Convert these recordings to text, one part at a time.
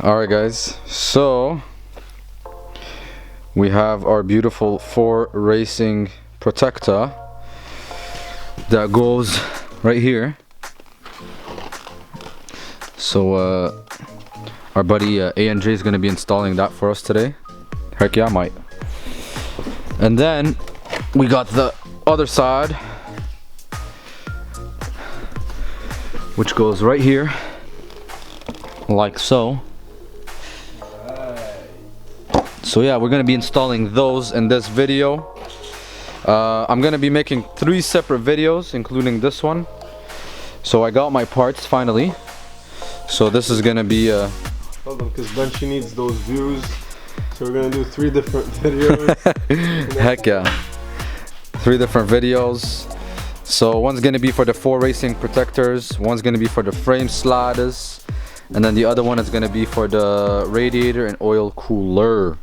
Alright guys, so we have our beautiful 4 racing protector that goes right here. So our buddy ANJ is going to be installing that for us today. Heck yeah, I might. And then we got the other side, which goes right here like so. So yeah, we're gonna be installing those in this video. I'm gonna be making 3 separate videos, including this one. So I got my parts finally. So this is gonna be hold on, because Benchee needs those views. So we're gonna do 3 different videos. Heck yeah, 3 different videos. So one's gonna be for the 4 racing protectors, one's gonna be for the frame sliders, and then the other one is gonna be for the radiator and oil cooler.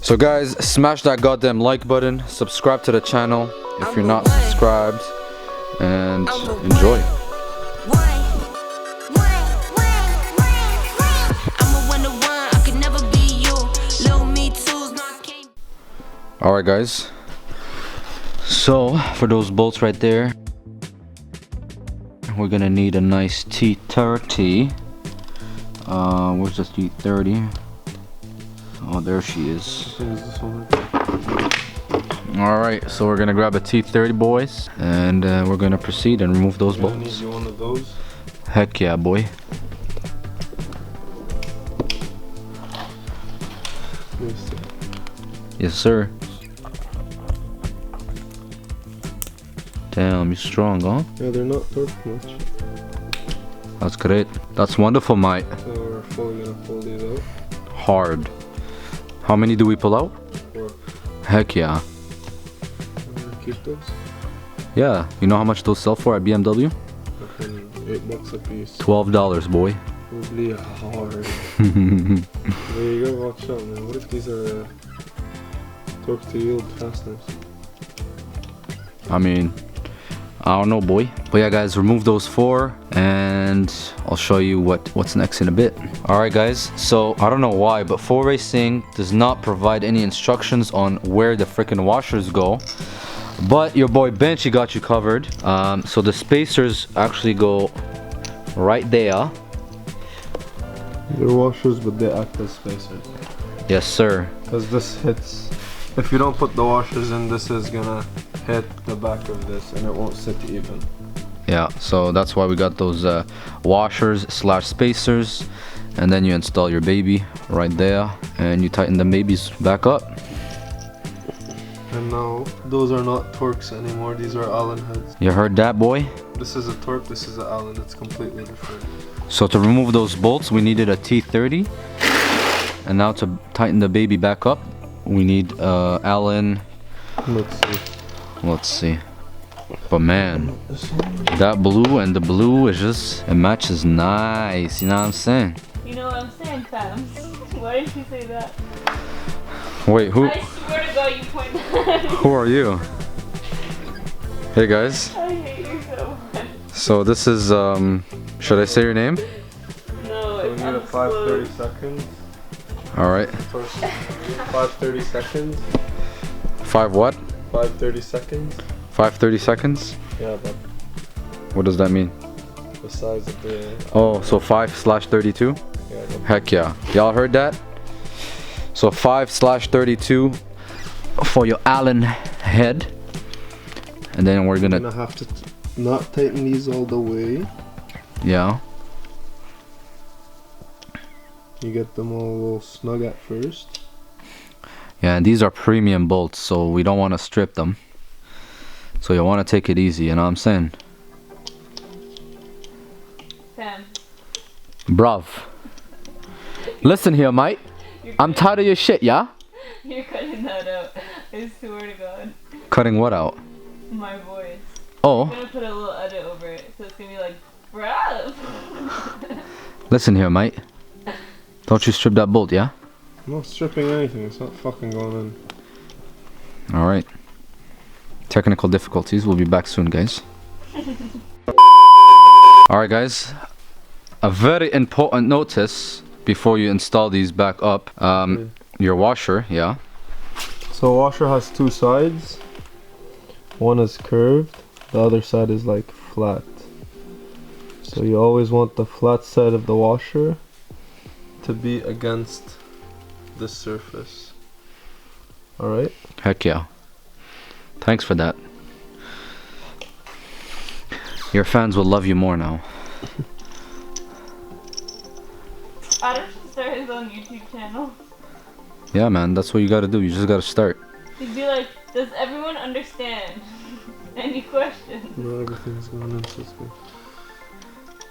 So guys, smash that goddamn like button, subscribe to the channel if you're not subscribed, and enjoy. Alright guys, so for those bolts right there, we're gonna need a nice T30. Where's the T30? Oh, there she is. Alright, so we're gonna grab a T30, boys, and we're gonna proceed and remove those bolts. Need you one of those? Heck yeah, boy. Yes, sir. Damn, you're strong, huh? Yeah, they're not torqued much. That's great. That's wonderful, mate. So we're fully gonna pull these out. Hard. How many do we pull out? 4. Heck yeah. Keep those? Yeah. You know how much those sell for at BMW? Fucking $8 a piece. $12, boy. Probably hard. There you go, watch out, man. What if these are torque to yield fasteners? I mean, I don't know, boy. But yeah, guys, remove those 4 and I'll show you what's next in a bit. Alright guys, so I don't know why, but 4 Racing does not provide any instructions on where the freaking washers go. But your boy Benchee got you covered. So the spacers actually go right there. They're washers, but they act as spacers. Yes, sir. Because this hits. If you don't put the washers in, this is gonna hit the back of this and it won't sit even. Yeah, so that's why we got those washers / spacers, and then you install your baby right there and you tighten the babies back up. And now those are not Torx anymore, these are Allen heads. You heard that, boy? This is a Torx, this is an Allen, it's completely different. So to remove those bolts we needed a T30, and now to tighten the baby back up we need Allen. Let's see. But man, that blue and the blue is just, it matches nice, you know what I'm saying? You know what I'm saying, fam? Why did you say that? Wait, who? I swear to God you point that. Who are you? Hey guys. I hate you so much. So this is, should I say your name? No, So we it's need a 5:30 seconds. Alright. 5:30 seconds. 5 what? 5:30 seconds. 5:30 seconds? Yeah, but What does that mean? the size of the... Oh, so 5/32? Yeah, Heck yeah. Y'all heard that? So 5/32 for your Allen head. And then we're You're gonna gonna have to not tighten these all the way. yeah. You get them all a little snug at first. Yeah, and these are premium bolts, so we don't want to strip them. So you want to take it easy, you know what I'm saying? Fam. Bruv. Listen here, mate. I'm tired of your shit, yeah? You're cutting that out. I swear to God. Cutting what out? My voice. Oh. I'm gonna put a little edit over it, so it's gonna be like, bruv. Listen here, mate. Don't you strip that bolt, yeah? I'm not stripping anything, it's not fucking going in. Alright. Technical difficulties. We'll be back soon, guys. Alright, guys. a very important notice before you install these back up. Your washer, yeah. So washer has two sides. One is curved, the other side is like flat. So you always want the flat side of the washer to be against this surface. Alright? Heck yeah. Thanks for that. Your fans will love you more now. Adam should start his own YouTube channel. Yeah, man, that's what you gotta do. You just gotta start. He'd be like, does everyone understand? Any questions? No, everything's going in this way.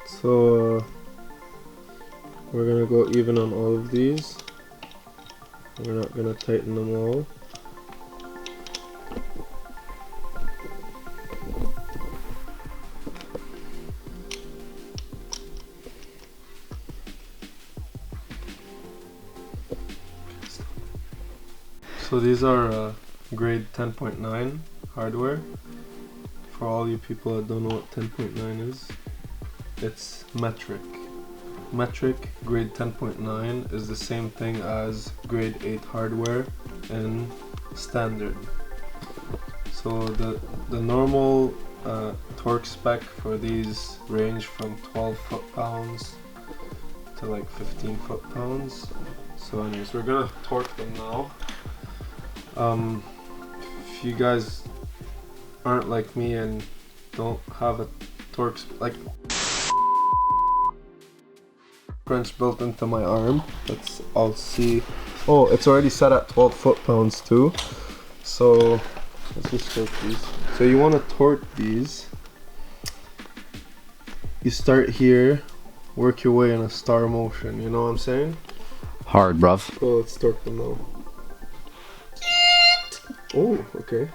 So we're gonna go even on all of these. We're not gonna tighten them all. So these are grade 10.9 hardware. For all you people that don't know what 10.9 is, it's metric. Metric grade 10.9 is the same thing as grade 8 hardware in standard. So the normal torque spec for these range from 12 foot-pounds to like 15 foot-pounds. So anyways, we're gonna torque them now. If you guys aren't like me and don't have a Torx like wrench built into my arm, I'll see. Oh, it's already set at 12 foot-pounds too. So let's just torque these. So you want to torque these. You start here, work your way in a star motion. You know what I'm saying? Hard, bruv. So let's torque them now. Oh, okay.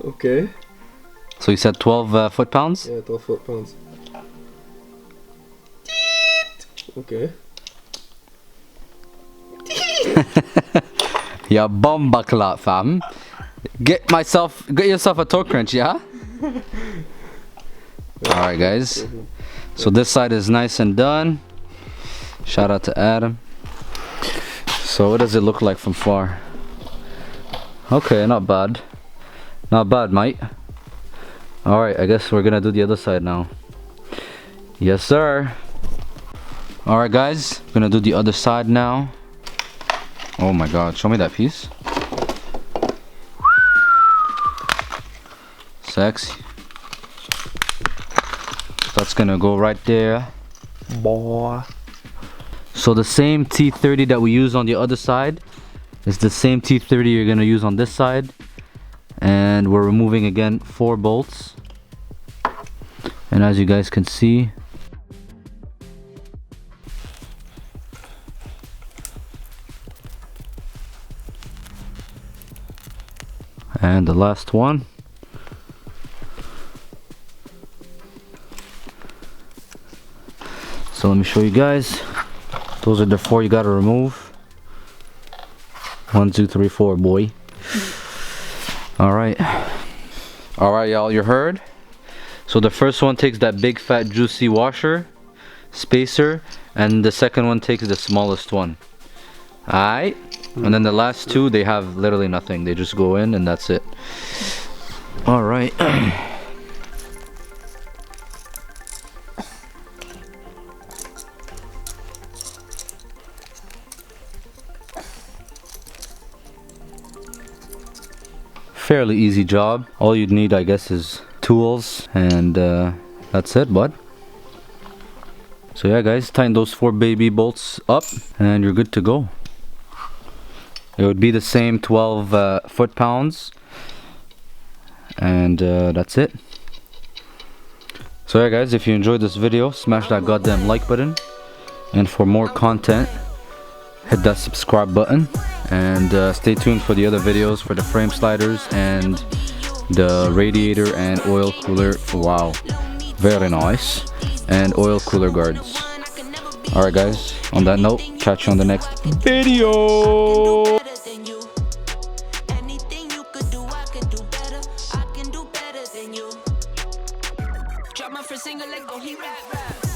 Okay. So you said 12 foot-pounds? Yeah, 12 foot-pounds. Okay. Ya bomba clot, fam. Get yourself a torque wrench, yeah? Alright, guys. So this side is nice and done. Shout out to Adam. So what does it look like from far? Okay, not bad. Not bad, mate. Alright, I guess we're gonna do the other side now. Yes, sir. Alright, guys. Gonna do the other side now. Oh my god, show me that piece. Sexy. That's gonna go right there. Boy. So the same T30 that we use on the other side is the same T30 you're gonna use on this side. And we're removing again 4 bolts. And as you guys can see, and the last one. So let me show you guys. Those are the 4 you gotta remove. 1, 2, 3, 4, boy. Alright, y'all, you heard? So the first one takes that big fat juicy washer spacer, and the second one takes the smallest one. Alright, and then the last 2, they have literally nothing. They just go in and that's it. Alright. Fairly easy job. All you'd need, I guess, is tools, and that's it, bud. So yeah, guys, tighten those 4 baby bolts up and you're good to go. It would be the same 12 foot-pounds, and that's it. So yeah, guys, if you enjoyed this video, smash that goddamn like button, and for more content, hit that subscribe button, and stay tuned for the other videos for the frame sliders and the radiator and oil cooler. Wow, very nice. And oil cooler guards. Alright, guys, on that note, catch you on the next video. Anything you could do, I could do better. I can do better than you. my first single, let go, he rap.